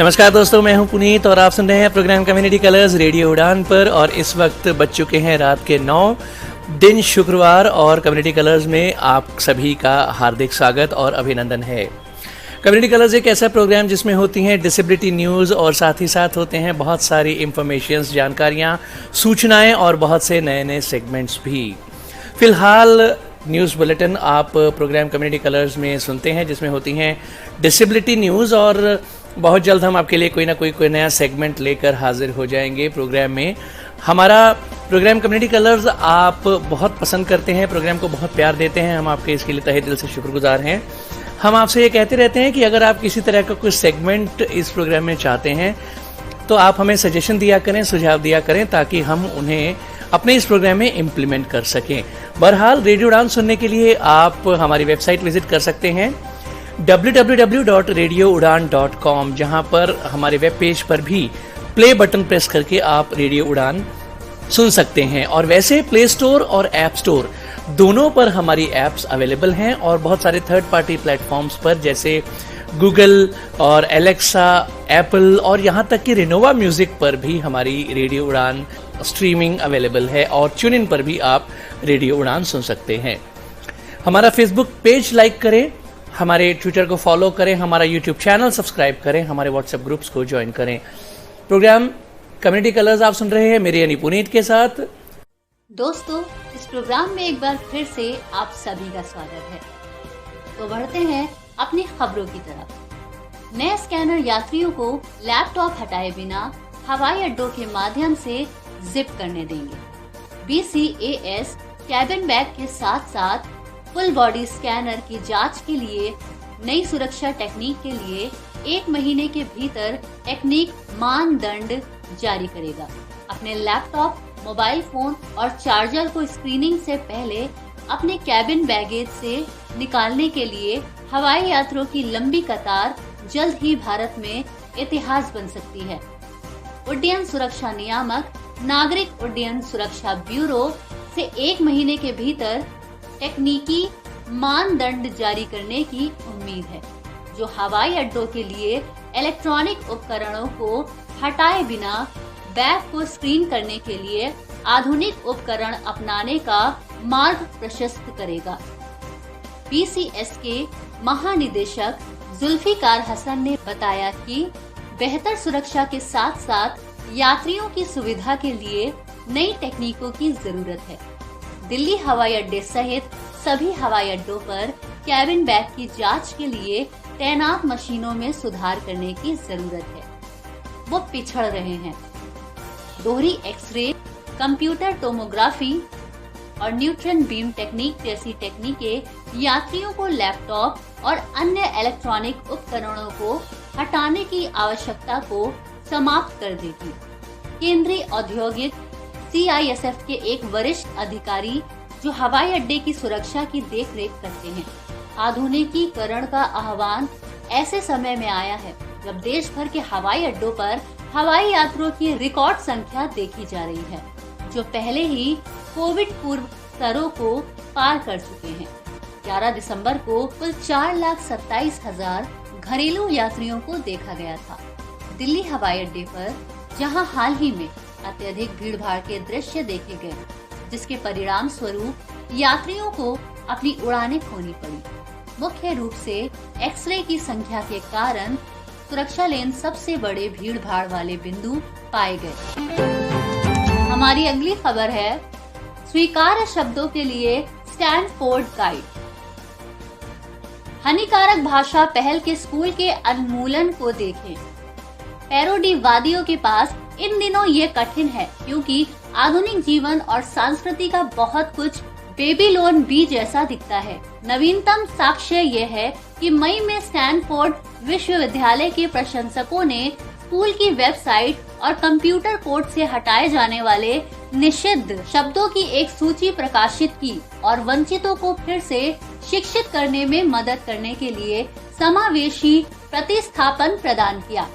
नमस्कार दोस्तों, मैं हूं पुनीत और आप सुन रहे हैं प्रोग्राम कम्युनिटी कलर्स रेडियो उड़ान पर। और इस वक्त बज चुके हैं रात के 9 दिन शुक्रवार और कम्युनिटी कलर्स में आप सभी का हार्दिक स्वागत और अभिनंदन है। कम्युनिटी कलर्स एक ऐसा प्रोग्राम जिसमें होती हैं डिसेबिलिटी न्यूज़ और साथ ही साथ होते हैं बहुत सारी इंफॉर्मेशंस, जानकारियाँ, सूचनाएँ और बहुत से नए नए सेगमेंट्स भी। फ़िलहाल न्यूज़ बुलेटिन आप प्रोग्राम कम्युनिटी कलर्स में सुनते हैं जिसमें होती हैं डिसेबिलिटी न्यूज़, और बहुत जल्द हम आपके लिए कोई ना कोई नया सेगमेंट लेकर हाजिर हो जाएंगे प्रोग्राम में। हमारा प्रोग्राम कम्युनिटी कलर्स आप बहुत पसंद करते हैं, प्रोग्राम को बहुत प्यार देते हैं, हम आपके इसके लिए तहे दिल से शुक्रगुजार हैं। हम आपसे ये कहते रहते हैं कि अगर आप किसी तरह का कोई सेगमेंट इस प्रोग्राम में चाहते हैं तो आप हमें सजेशन दिया करें, सुझाव दिया करें, ताकि हम उन्हें अपने इस प्रोग्राम में इम्प्लीमेंट कर सकें। बहरहाल रेडियो उड़ान सुनने के लिए आप हमारी वेबसाइट विजिट कर सकते हैं www.radioudan.com, जहां पर हमारे वेब पेज पर भी प्ले बटन प्रेस करके आप रेडियो उड़ान सुन सकते हैं। और वैसे प्ले स्टोर और ऐप स्टोर दोनों पर हमारी ऐप्स अवेलेबल हैं और बहुत सारे थर्ड पार्टी प्लेटफॉर्म्स पर जैसे गूगल और एलेक्सा, एप्पल और यहाँ तक कि रिनोवा म्यूजिक पर भी हमारी रेडियो उड़ान स्ट्रीमिंग अवेलेबल है। और ट्यून इन पर भी आप रेडियो उड़ान सुन सकते हैं। हमारा फेसबुक पेज लाइक करें, हमारे ट्विटर को फॉलो करें, हमारा यूट्यूब चैनल सब्सक्राइब करें, हमारे व्हाट्सएप ग्रुप्स को ज्वाइन करें। प्रोग्राम कम्युनिटी कलर्स आप सुन रहे हैं मेरे यानी पुनीत के साथ। दोस्तों, इस प्रोग्राम में एक बार फिर से आप सभी का स्वागत है। तो बढ़ते हैं अपनी खबरों की तरफ। नए स्कैनर यात्रियों को लैपटॉप हटाए बिना हवाई अड्डों के माध्यम से जिप करने देंगे। BCAS कैबिन बैग के साथ साथ फुल बॉडी स्कैनर की जांच के लिए नई सुरक्षा टेक्निक के लिए 1 महीने के भीतर टेक्निक मानदंड जारी करेगा। अपने लैपटॉप, मोबाइल फोन और चार्जर को स्क्रीनिंग से पहले अपने कैबिन बैगेज से निकालने के लिए हवाई यात्रियों की लंबी कतार जल्द ही भारत में इतिहास बन सकती है। उड्डयन सुरक्षा नियामक नागरिक उड्डयन सुरक्षा ब्यूरो से 1 महीने के भीतर टेक्निकी मानदंड जारी करने की उम्मीद है, जो हवाई अड्डों के लिए इलेक्ट्रॉनिक उपकरणों को हटाए बिना बैग को स्क्रीन करने के लिए आधुनिक उपकरण अपनाने का मार्ग प्रशस्त करेगा। BCS के महानिदेशक जुल्फिकार हसन ने बताया कि बेहतर सुरक्षा के साथ साथ यात्रियों की सुविधा के लिए नई तकनीकों की जरूरत है। दिल्ली हवाई अड्डे सहित सभी हवाई अड्डों पर कैबिन बैग की जांच के लिए तैनात मशीनों में सुधार करने की जरूरत है। वो पिछड़ रहे हैं। दोहरी एक्सरे, कंप्यूटर टोमोग्राफी और न्यूट्रॉन बीम टेक्निक जैसी टेक्निकें यात्रियों को लैपटॉप और अन्य इलेक्ट्रॉनिक उपकरणों को हटाने की आवश्यकता को समाप्त कर देगी। केंद्रीय औद्योगिक CISF के एक वरिष्ठ अधिकारी जो हवाई अड्डे की सुरक्षा की देखरेख करते हैं, आधुनिकीकरण का आह्वान ऐसे समय में आया है जब देश भर के हवाई अड्डों पर हवाई यात्रियों की रिकॉर्ड संख्या देखी जा रही है, जो पहले ही कोविड पूर्व स्तरों को पार कर चुके हैं। 11 दिसंबर को कुल 4,27,000 घरेलू यात्रियों को देखा गया था। दिल्ली हवाई अड्डे पर जहां हाल ही में अत्यधिक भीड़भाड़ के दृश्य देखे गए, जिसके परिणाम स्वरूप यात्रियों को अपनी उड़ानें खोनी पड़ी। मुख्य रूप से एक्सरे की संख्या के कारण सुरक्षा लेन सबसे बड़े भीड़भाड़ वाले बिंदु पाए गए। हमारी अगली खबर है स्वीकार्य शब्दों के लिए स्टैनफोर्ड गाइड। हानिकारक भाषा पहल के स्कूल के उन्मूलन को देखें। पैरोडीवादियों के पास इन दिनों ये कठिन है क्योंकि आधुनिक जीवन और संस्कृति का बहुत कुछ बेबीलोन बी जैसा दिखता है। नवीनतम साक्ष्य यह है कि मई में स्टैनफोर्ड विश्वविद्यालय के प्रशंसकों ने स्कूल की वेबसाइट और कंप्यूटर कोड से हटाए जाने वाले निषिद्ध शब्दों की एक सूची प्रकाशित की और वंचितों को फिर से शिक्षित करने में मदद करने के लिए समावेशी प्रतिस्थापन प्रदान किया।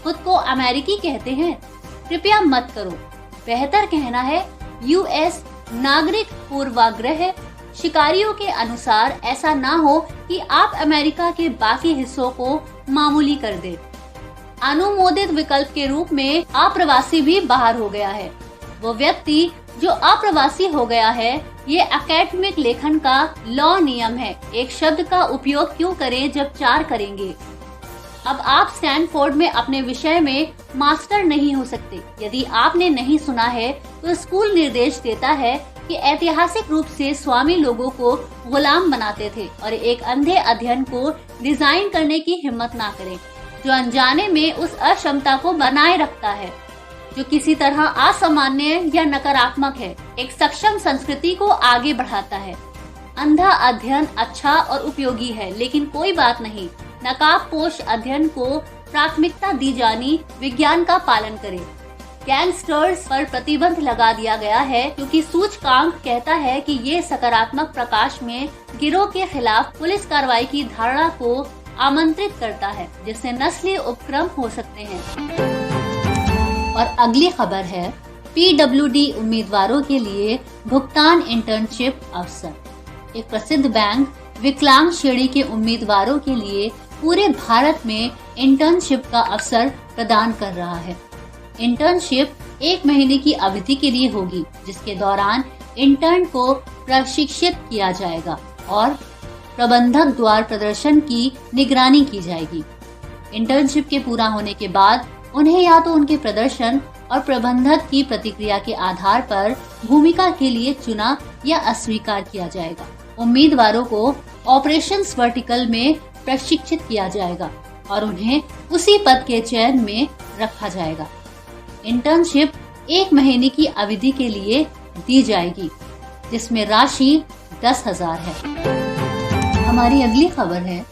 खुद को अमेरिकी कहते हैं, कृपया मत करो। बेहतर कहना है US नागरिक पूर्वाग्रह शिकारियों के अनुसार ऐसा ना हो कि आप अमेरिका के बाकी हिस्सों को मामूली कर दें। अनुमोदित विकल्प के रूप में अप्रवासी भी बाहर हो गया है। वो व्यक्ति जो अप्रवासी हो गया है, ये एकेडमिक लेखन का लॉ नियम है। एक शब्द का उपयोग क्यों करें जब 4 करेंगे। अब आप स्टैनफोर्ड में अपने विषय में मास्टर नहीं हो सकते। यदि आपने नहीं सुना है तो स्कूल निर्देश देता है कि ऐतिहासिक रूप से स्वामी लोगों को गुलाम बनाते थे और एक अंधे अध्ययन को डिजाइन करने की हिम्मत ना करें जो अनजाने में उस अक्षमता को बनाए रखता है जो किसी तरह असामान्य या नकारात्मक है। एक सक्षम संस्कृति को आगे बढ़ाता है। अंधा अध्ययन अच्छा और उपयोगी है, लेकिन कोई बात नहीं, नकाबपोश अध्ययन को प्राथमिकता दी जानी विज्ञान का पालन करे। गैंगस्टर्स पर प्रतिबंध लगा दिया गया है क्योंकि सूचकांक कहता है कि ये सकारात्मक प्रकाश में गिरोह के खिलाफ पुलिस कार्रवाई की धारणा को आमंत्रित करता है जिससे नस्लीय उपक्रम हो सकते हैं। और अगली खबर है PWD उम्मीदवारों के लिए भुगतान इंटर्नशिप अवसर। एक प्रसिद्ध बैंक विकलांग श्रेणी के उम्मीदवारों के लिए पूरे भारत में इंटर्नशिप का अवसर प्रदान कर रहा है। इंटर्नशिप 1 महीने की अवधि के लिए होगी जिसके दौरान इंटर्न को प्रशिक्षित किया जाएगा और प्रबंधक द्वारा प्रदर्शन की निगरानी की जाएगी। इंटर्नशिप के पूरा होने के बाद उन्हें या तो उनके प्रदर्शन और प्रबंधक की प्रतिक्रिया के आधार पर भूमिका के लिए चुना या अस्वीकार किया जाएगा। उम्मीदवारों को ऑपरेशंस वर्टिकल में प्रशिक्षित किया जाएगा और उन्हें उसी पद के चयन में रखा जाएगा। इंटर्नशिप 1 महीने की अवधि के लिए दी जाएगी जिसमें राशि 10,000 है। हमारी अगली खबर है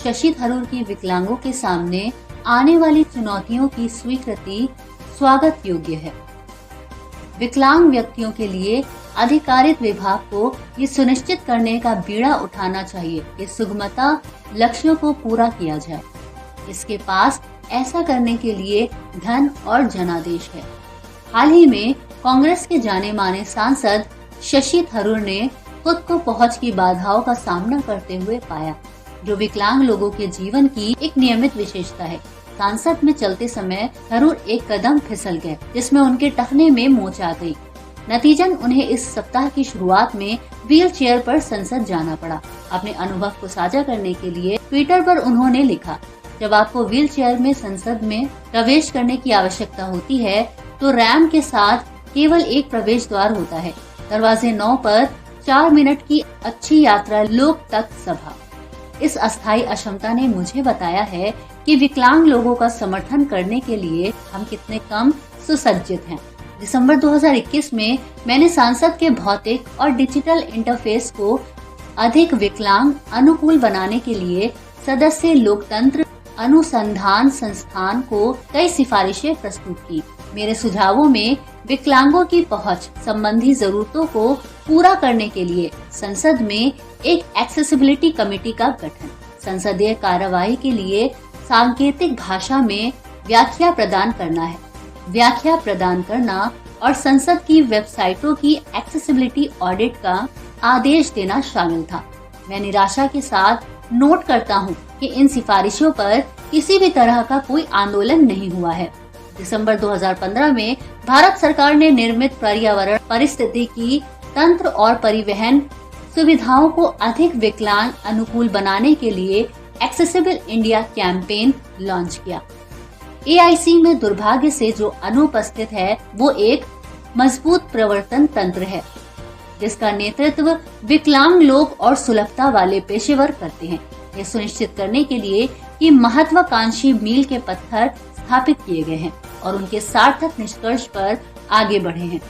शशि थरूर की विकलांगों के सामने आने वाली चुनौतियों की स्वीकृति स्वागत योग्य है। विकलांग व्यक्तियों के लिए अधिकारित विभाग को ये सुनिश्चित करने का बीड़ा उठाना चाहिए कि सुगमता लक्ष्यों को पूरा किया जाए। इसके पास ऐसा करने के लिए धन और जनादेश है। हाल ही में कांग्रेस के जाने माने सांसद शशि थरूर ने खुद को पहुंच की बाधाओं का सामना करते हुए पाया जो विकलांग लोगों के जीवन की एक नियमित विशेषता है। सांसद में चलते समय थरूर एक कदम फिसल गए जिसमें उनके टखने में मोच आ गई। नतीजन उन्हें इस सप्ताह की शुरुआत में व्हील चेयर पर संसद जाना पड़ा। अपने अनुभव को साझा करने के लिए ट्विटर पर उन्होंने लिखा, जब आपको व्हील चेयर में संसद में प्रवेश करने की आवश्यकता होती है तो रैंप के साथ केवल एक प्रवेश द्वार होता है। दरवाजे 9 पर 4 मिनट की अच्छी यात्रा लोक तक सभा। इस अस्थायी अक्षमता ने मुझे बताया है कि विकलांग लोगों का समर्थन करने के लिए हम कितने कम सुसज्जित हैं। दिसंबर 2021 में मैंने सांसद के भौतिक और डिजिटल इंटरफेस को अधिक विकलांग अनुकूल बनाने के लिए सदस्य लोकतंत्र अनुसंधान संस्थान को कई सिफारिशें प्रस्तुत की। मेरे सुझावों में विकलांगों की पहुंच संबंधी जरूरतों को पूरा करने के लिए संसद में एक एक्सेसिबिलिटी कमेटी का गठन, संसदीय कार्यवाही के लिए सांकेतिक भाषा में व्याख्या प्रदान करना और संसद की वेबसाइटों की एक्सेसिबिलिटी ऑडिट का आदेश देना शामिल था। मैं निराशा के साथ नोट करता हूं कि इन सिफारिशों पर किसी भी तरह का कोई आंदोलन नहीं हुआ है। दिसंबर 2015 में भारत सरकार ने निर्मित पर्यावरण परिस्थितिकी तंत्र और परिवहन सुविधाओं को अधिक विकलांग अनुकूल बनाने के लिए एक्सेसिबल इंडिया कैंपेन लॉन्च किया। AIC में दुर्भाग्य से जो अनुपस्थित है वो एक मजबूत प्रवर्तन तंत्र है जिसका नेतृत्व विकलांग लोग और सुलभता वाले पेशेवर करते हैं। ये सुनिश्चित करने के लिए कि महत्वाकांक्षी मील के पत्थर स्थापित किए गए हैं और उनके सार्थक निष्कर्ष पर आगे बढ़े हैं।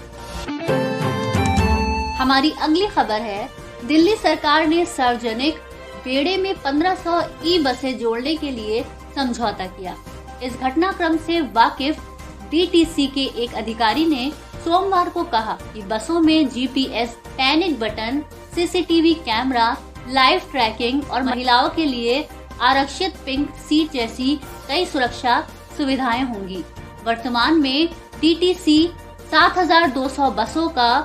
हमारी अगली खबर है दिल्ली सरकार ने सार्वजनिक बेड़े में 1500 ई-बसें जोड़ने के लिए समझौता किया। इस घटनाक्रम से वाकिफ DTC के एक अधिकारी ने सोमवार को कहा कि बसों में GPS, panic button, CCTV camera, live tracking और महिलाओं के लिए आरक्षित पिंक सीट जैसी कई सुरक्षा सुविधाएं होंगी। वर्तमान में DTC 7,200 बसों का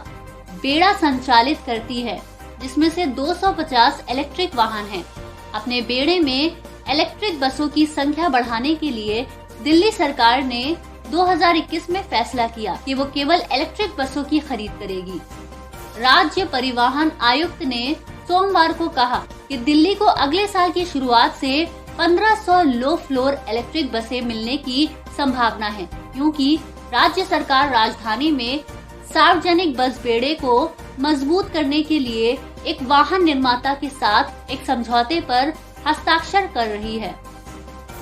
बेड़ा संचालित करती है जिसमें से 250 इलेक्ट्रिक वाहन हैं। अपने बेड़े में इलेक्ट्रिक बसों की संख्या बढ़ाने के लिए दिल्ली सरकार ने 2021 में फैसला किया कि वो केवल इलेक्ट्रिक बसों की खरीद करेगी। राज्य परिवहन आयुक्त ने सोमवार को कहा कि दिल्ली को अगले साल की शुरुआत से 1500 लो फ्लोर इलेक्ट्रिक बसें मिलने की संभावना है, क्योंकि राज्य सरकार राजधानी में सार्वजनिक बस बेड़े को मजबूत करने के लिए एक वाहन निर्माता के साथ एक समझौते पर हस्ताक्षर कर रही है।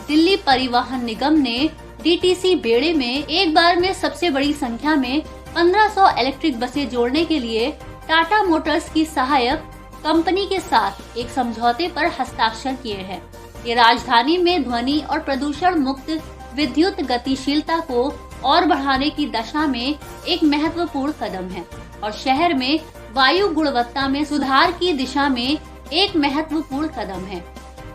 दिल्ली परिवहन निगम ने डीटीसी बेड़े में एक बार में सबसे बड़ी संख्या में 1500 इलेक्ट्रिक बसें जोड़ने के लिए टाटा मोटर्स की सहायक कंपनी के साथ एक समझौते पर हस्ताक्षर किए हैं। ये राजधानी में ध्वनि और प्रदूषण मुक्त विद्युत गतिशीलता को और बढ़ाने की दिशा में एक महत्वपूर्ण कदम है और शहर में वायु गुणवत्ता में सुधार की दिशा में एक महत्वपूर्ण कदम है।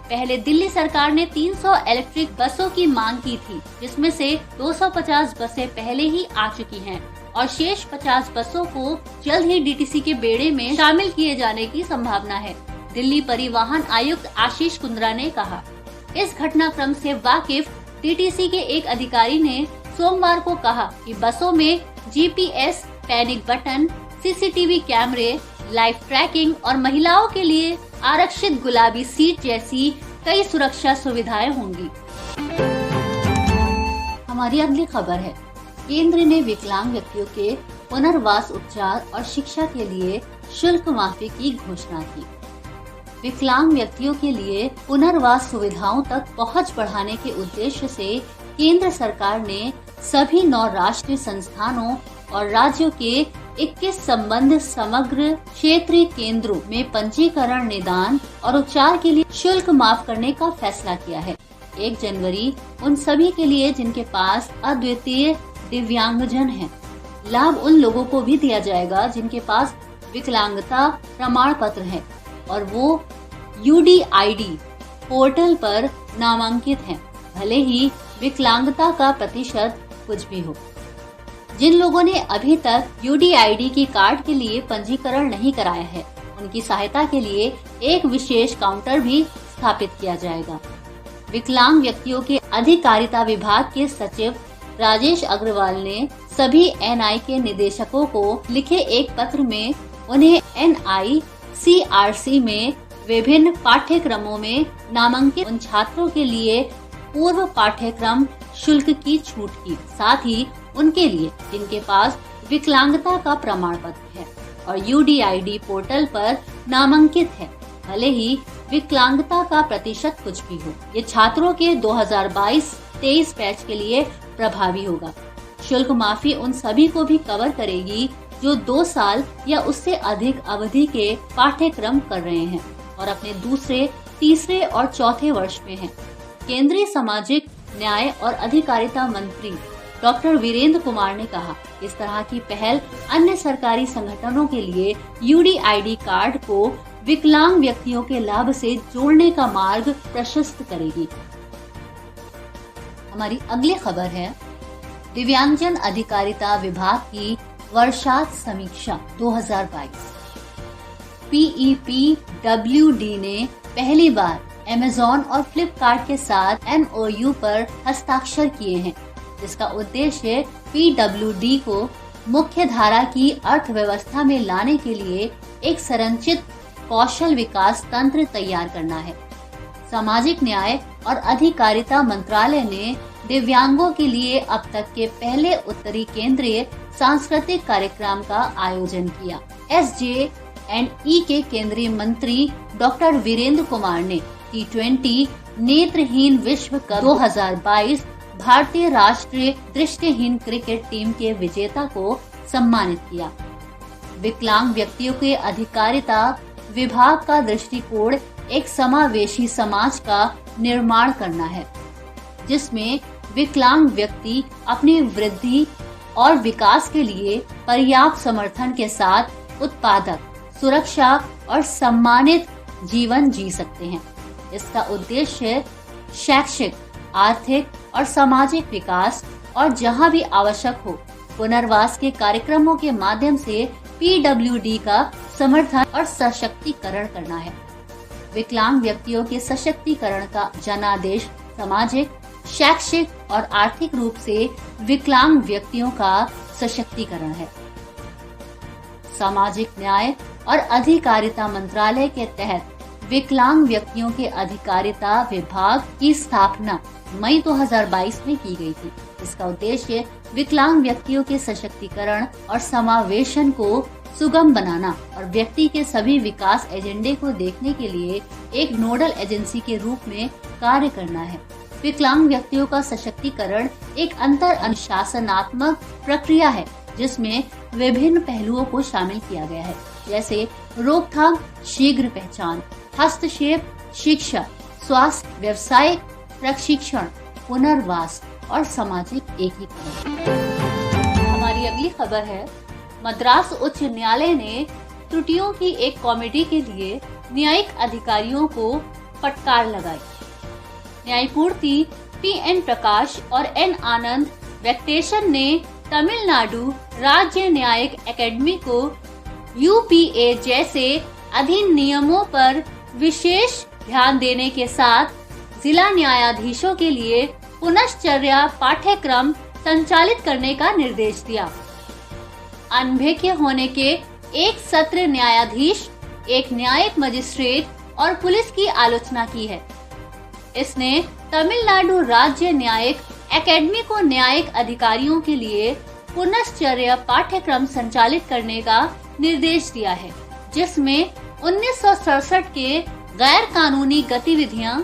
पहले दिल्ली सरकार ने 300 इलेक्ट्रिक बसों की मांग की थी, जिसमें से 250 बसें पहले ही आ चुकी हैं और शेष 50 बसों को जल्द ही डीटीसी के बेड़े में शामिल किए जाने की संभावना है। दिल्ली परिवहन आयुक्त आशीष कुंद्रा ने कहा। इस घटनाक्रम से वाकिफ डीटीसी के एक अधिकारी ने सोमवार को कहा कि बसों में जीपीएस, पैनिक बटन, सीसीटीवी कैमरे, लाइव ट्रैकिंग और महिलाओं के लिए आरक्षित गुलाबी सीट जैसी कई सुरक्षा सुविधाएं होंगी। हमारी अगली खबर है, केंद्र ने विकलांग व्यक्तियों के पुनर्वास, उपचार और शिक्षा के लिए शुल्क माफी की घोषणा की। विकलांग व्यक्तियों के लिए पुनर्वास सुविधाओं तक पहुंच बढ़ाने के उद्देश्य से केंद्र सरकार ने सभी 9 राष्ट्रीय संस्थानों और राज्यों के 21 संबद्ध समग्र क्षेत्रीय केंद्रों में पंजीकरण, निदान और उपचार के लिए शुल्क माफ करने का फैसला किया है। 1 जनवरी उन सभी के लिए जिनके पास अद्वितीय दिव्यांगजन है। लाभ उन लोगों को भी दिया जाएगा जिनके पास विकलांगता प्रमाण पत्र है और वो UDID पोर्टल पर नामांकित हैं, भले ही विकलांगता का प्रतिशत कुछ भी हो। जिन लोगों ने अभी तक UDID की कार्ड के लिए पंजीकरण नहीं कराया है, उनकी सहायता के लिए एक विशेष काउंटर भी स्थापित किया जाएगा। विकलांग व्यक्तियों के अधिकारिता विभाग के सचिव राजेश अग्रवाल ने सभी NI के निदेशकों को लिखे एक पत्र में उन्हें NICRC में विभिन्न पाठ्यक्रमों में नामांकित उन छात्रों के लिए पूर्व पाठ्यक्रम शुल्क की छूट की, साथ ही उनके लिए जिनके पास विकलांगता का प्रमाण पत्र है और UDID पोर्टल पर नामांकित है, भले ही विकलांगता का प्रतिशत कुछ भी हो। ये छात्रों के 2022-23 बैच के लिए प्रभावी होगा। शुल्क माफी उन सभी को भी कवर करेगी जो 2 साल या उससे अधिक अवधि के पाठ्यक्रम कर रहे हैं और अपने दूसरे, तीसरे और चौथे वर्ष में हैं। केंद्रीय सामाजिक न्याय और अधिकारिता मंत्री डॉक्टर वीरेंद्र कुमार ने कहा, इस तरह की पहल अन्य सरकारी संगठनों के लिए UDID कार्ड को विकलांग व्यक्तियों के लाभ से जोड़ने का मार्ग प्रशस्त करेगी। हमारी अगली खबर है, दिव्यांगजन अधिकारिता विभाग की वर्षांत समीक्षा 2022। PEPWD ने पहली बार Amazon और Flipkart के साथ MOU पर हस्ताक्षर किए हैं, जिसका उद्देश्य PWD को मुख्य धारा की अर्थव्यवस्था में लाने के लिए एक संरचित कौशल विकास तंत्र तैयार करना है। सामाजिक न्याय और अधिकारिता मंत्रालय ने दिव्यांगों के लिए अब तक के पहले उत्तरी केंद्रीय सांस्कृतिक कार्यक्रम का आयोजन किया। SJ&E के केंद्रीय मंत्री डॉक्टर वीरेंद्र कुमार ने T20 नेत्रहीन विश्व कप 2022 भारतीय राष्ट्रीय दृष्टिहीन क्रिकेट टीम के विजेता को सम्मानित किया। विकलांग व्यक्तियों के अधिकारिता विभाग का दृष्टिकोण एक समावेशी समाज का निर्माण करना है, जिसमें विकलांग व्यक्ति अपनी वृद्धि और विकास के लिए पर्याप्त समर्थन के साथ उत्पादक, सुरक्षा और सम्मानित जीवन जी सकते हैं। इसका उद्देश्य शैक्षिक, आर्थिक और सामाजिक विकास और जहां भी आवश्यक हो पुनर्वास के कार्यक्रमों के माध्यम से PWD का समर्थन और सशक्तिकरण करना है। विकलांग व्यक्तियों के सशक्तिकरण का जनादेश सामाजिक, शैक्षिक और आर्थिक रूप से विकलांग व्यक्तियों का सशक्तिकरण है। सामाजिक न्याय और अधिकारिता मंत्रालय के तहत विकलांग व्यक्तियों के अधिकारिता विभाग की स्थापना मई 2022 में की गई थी। इसका उद्देश्य विकलांग व्यक्तियों के सशक्तिकरण और समावेशन को सुगम बनाना और व्यक्ति के सभी विकास एजेंडे को देखने के लिए एक नोडल एजेंसी के रूप में कार्य करना है। विकलांग व्यक्तियों का सशक्तिकरण एक अंतर अनुशासनात्मक प्रक्रिया है जिसमें विभिन्न पहलुओं को शामिल किया गया है, जैसे रोकथाम, शीघ्र पहचान, हस्तक्षेप, शिक्षा, स्वास्थ्य, व्यवसायिक प्रशिक्षण, पुनर्वास और सामाजिक एकीकरण। हमारी अगली खबर है, मद्रास उच्च न्यायालय ने त्रुटियों की एक कमेटी के लिए न्यायिक अधिकारियों को फटकार लगाई। न्यायमूर्ति पी.एन. प्रकाश और एन. आनंद वेंकटेशन ने तमिलनाडु राज्य न्यायिक अकेडमी को यूपीए जैसे अधिनियमों पर विशेष ध्यान देने के साथ जिला न्यायाधीशों के लिए पुनश्चर्या पाठ्यक्रम संचालित करने का निर्देश दिया। अनभिज्ञ होने के एक सत्र न्यायाधीश, एक न्यायिक मजिस्ट्रेट और पुलिस की आलोचना की है। इसने तमिलनाडु राज्य न्यायिक अकेडमी को न्यायिक अधिकारियों के लिए पुनश्चर्या पाठ्यक्रम संचालित करने का निर्देश दिया है, जिसमें 1967 के गैर कानूनी गतिविधियां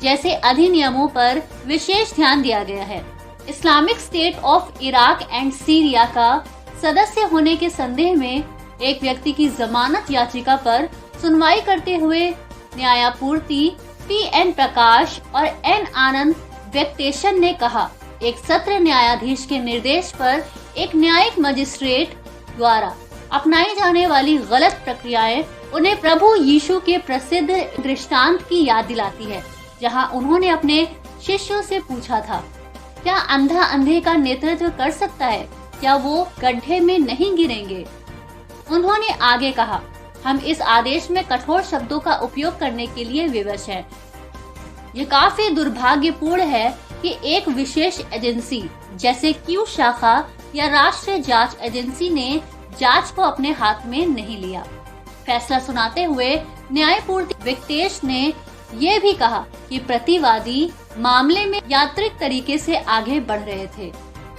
जैसे अधिनियमों पर विशेष ध्यान दिया गया है। Islamic state of Iraq and Syria का सदस्य होने के संदेह में एक व्यक्ति की जमानत याचिका पर सुनवाई करते हुए न्यायमूर्ति पी.एन. प्रकाश और एन. आनंद वेंकटेशन ने कहा, एक सत्र न्यायाधीश के निर्देश पर एक न्यायिक मजिस्ट्रेट द्वारा अपनाई जाने वाली गलत प्रक्रियाएं उन्हें प्रभु यीशु के प्रसिद्ध दृष्टांत की याद दिलाती है, जहां उन्होंने अपने शिष्यों से पूछा था, क्या अंधा अंधे का नेतृत्व कर सकता है? क्या वो गड्ढे में नहीं गिरेंगे? उन्होंने आगे कहा, हम इस आदेश में कठोर शब्दों का उपयोग करने के लिए विवश हैं। ये काफी दुर्भाग्यपूर्ण है कि एक विशेष एजेंसी जैसे क्यू शाखा या राष्ट्रीय जांच एजेंसी ने जांच को अपने हाथ में नहीं लिया। फैसला सुनाते हुए न्यायमूर्ति वेंकटेश ने ये भी कहा कि प्रतिवादी मामले में यांत्रिक तरीके से आगे बढ़ रहे थे।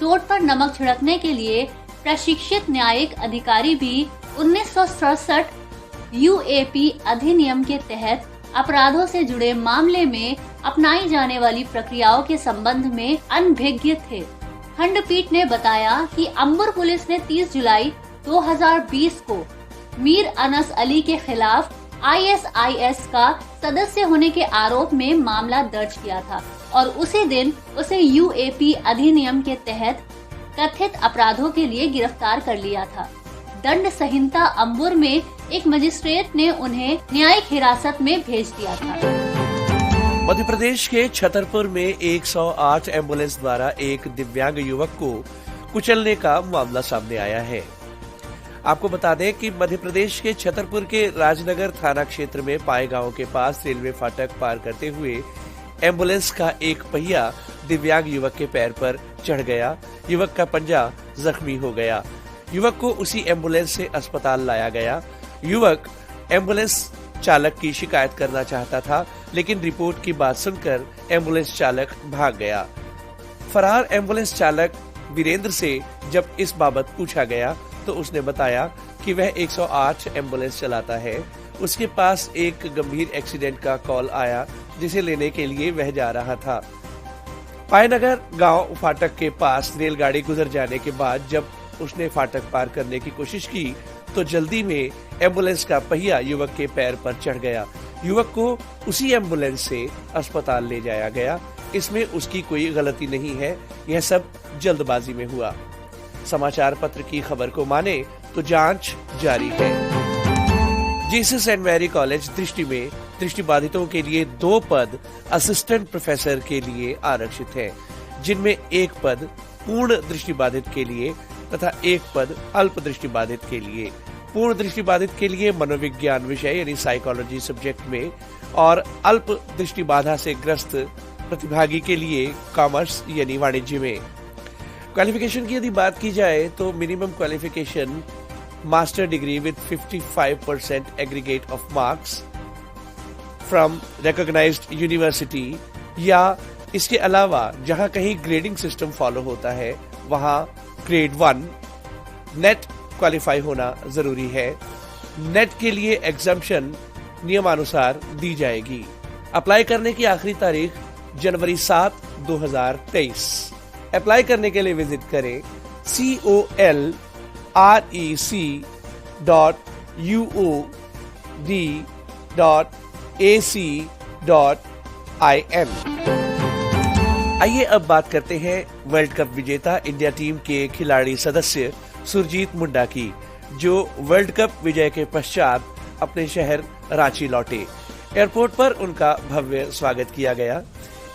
चोट पर नमक छिड़कने के लिए प्रशिक्षित न्यायिक अधिकारी भी 1967 यूएपी अधिनियम के तहत अपराधों से जुड़े मामले में अपनाई जाने वाली प्रक्रियाओं के संबंध में अनभिज्ञ थे। खंडपीठ ने बताया कि अंबर पुलिस ने 30 जुलाई 2020 को मीर अनस अली के खिलाफ ISIS का सदस्य होने के आरोप में मामला दर्ज किया था और उसी दिन उसे यूएपी अधिनियम के तहत कथित अपराधों के लिए गिरफ्तार कर लिया था। दंड संहिता अंबुर में एक मजिस्ट्रेट ने उन्हें न्यायिक हिरासत में भेज दिया था। मध्य प्रदेश के छतरपुर में 108 एम्बुलेंस द्वारा एक दिव्यांग युवक को कुचलने का मामला सामने आया है। आपको बता दें कि मध्य प्रदेश के छतरपुर के राजनगर थाना क्षेत्र में पाए गांव के पास रेलवे फाटक पार करते हुए एम्बुलेंस का एक पहिया दिव्यांग युवक के पैर पर चढ़ गया। युवक का पंजा जख्मी हो गया। युवक को उसी एम्बुलेंस से अस्पताल लाया गया। युवक एम्बुलेंस चालक की शिकायत करना चाहता था, लेकिन रिपोर्ट की बात सुनकर एम्बुलेंस चालक भाग गया। फरार एम्बुलेंस चालक वीरेंद्र से जब इस बाबत पूछा गया तो उसने बताया कि वह 108 एम्बुलेंस चलाता है। उसके पास एक गंभीर एक्सीडेंट का कॉल आया, जिसे लेने के लिए वह जा रहा था। पायनगर गांव फाटक के पास रेलगाड़ी गुजर जाने के बाद जब उसने फाटक पार करने की कोशिश की तो जल्दी में एम्बुलेंस का पहिया युवक के पैर पर चढ़ गया। युवक को उसी एम्बुलेंस से अस्पताल ले जाया गया। इसमें उसकी कोई गलती नहीं है, यह सब जल्दबाजी में हुआ। समाचार पत्र की खबर को माने तो जांच जारी है। जीसस एंड मैरी कॉलेज दृष्टि में दृष्टिबाधितों के लिए 2 पद असिस्टेंट प्रोफेसर के लिए आरक्षित है, जिनमें एक पद पूर्ण दृष्टिबाधित के लिए तथा एक पद अल्प दृष्टिबाधित के लिए। पूर्ण दृष्टिबाधित के लिए मनोविज्ञान विषय यानी साइकोलॉजी सब्जेक्ट में और अल्प दृष्टिबाधा से ग्रस्त प्रतिभागी के लिए कॉमर्स यानी वाणिज्य में। क्वालिफिकेशन की यदि बात की जाए तो minimum qualification master degree with 55% aggregate of marks from recognised university, या इसके अलावा जहां कहीं ग्रेडिंग सिस्टम फॉलो होता है वहां ग्रेड 1 नेट क्वालिफाई होना जरूरी है। नेट के लिए एग्जम्पशन नियमानुसार दी जाएगी। अप्लाई करने की आखिरी तारीख जनवरी 7, 2023। अप्लाई करने के लिए विजिट करें colrec.uod.ac.in। आइए अब बात करते हैं वर्ल्ड कप विजेता इंडिया टीम के खिलाड़ी सदस्य सुरजीत मुंडा की, जो वर्ल्ड कप विजय के पश्चात अपने शहर रांची लौटे। एयरपोर्ट पर उनका भव्य स्वागत किया गया।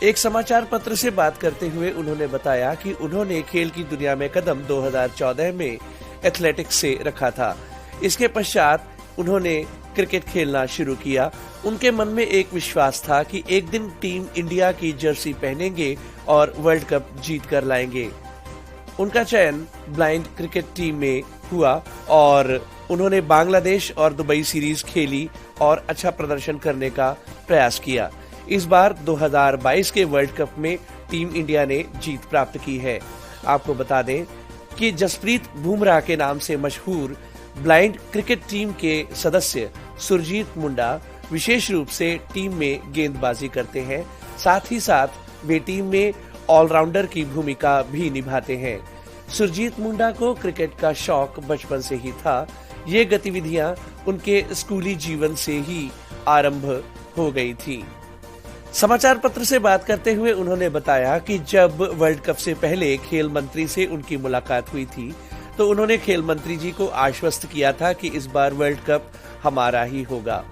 एक समाचार पत्र से बात करते हुए उन्होंने बताया कि उन्होंने खेल की दुनिया में कदम 2014 में एथलेटिक्स से रखा था। इसके पश्चात उन्होंने क्रिकेट खेलना शुरू किया। उनके मन में एक विश्वास था कि एक दिन टीम इंडिया की जर्सी पहनेंगे और वर्ल्ड कप जीत कर लाएंगे। उनका चयन ब्लाइंड क्रिकेट टीम में हुआ और उन्होंने बांग्लादेश और दुबई सीरीज खेली और अच्छा प्रदर्शन करने का प्रयास किया। इस बार 2022 के वर्ल्ड कप में टीम इंडिया ने जीत प्राप्त की है। आपको बता दें कि जसप्रीत बुमराह के नाम से मशहूर ब्लाइंड क्रिकेट टीम के सदस्य सुरजीत मुंडा विशेष रूप से टीम में गेंदबाजी करते हैं। साथ ही साथ वे टीम में ऑलराउंडर की भूमिका भी निभाते हैं। सुरजीत मुंडा को क्रिकेट का शौक बचपन से ही था। ये गतिविधियां उनके स्कूली जीवन से ही आरंभ हो गई थी। समाचार पत्र से बात करते हुए उन्होंने बताया कि जब वर्ल्ड कप से पहले खेल मंत्री से उनकी मुलाकात हुई थी तो उन्होंने खेल मंत्री जी को आश्वस्त किया था कि इस बार वर्ल्ड कप हमारा ही होगा।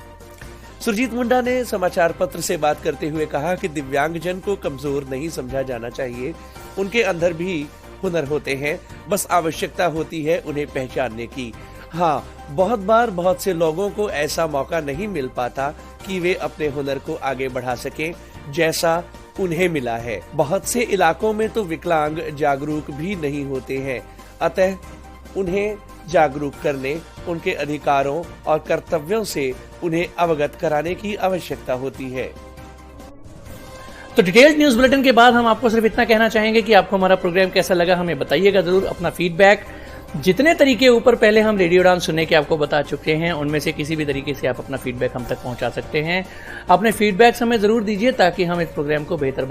सुरजीत मुंडा ने समाचार पत्र से बात करते हुए कहा कि दिव्यांगजन को कमजोर नहीं समझा जाना चाहिए। उनके अंदर भी हुनर होते हैं, बस आवश्यकता होती है उन्हें पहचानने की। हाँ, बहुत बार बहुत से लोगों को ऐसा मौका नहीं मिल पाता कि वे अपने हुनर को आगे बढ़ा सकें जैसा उन्हें मिला है। बहुत से इलाकों में तो विकलांग जागरूक भी नहीं होते हैं, अतः उन्हें जागरूक करने, उनके अधिकारों और कर्तव्यों से उन्हें अवगत कराने की आवश्यकता होती है। तो डिटेल्ड न्यूज बुलेटिन के बाद हम आपको सिर्फ इतना कहना चाहेंगे कि आपको हमारा प्रोग्राम कैसा लगा हमें बताइएगा जरूर। अपना फीडबैक जितने तरीके ऊपर पहले हम रेडियो उड़ान सुनने के आपको बता चुके हैं उनमें से किसी भी तरीके से आप अपना फीडबैक हम तक पहुंचा सकते हैं। अपने फीडबैक हमें जरूर दीजिए ताकि हम इस प्रोग्राम को बेहतर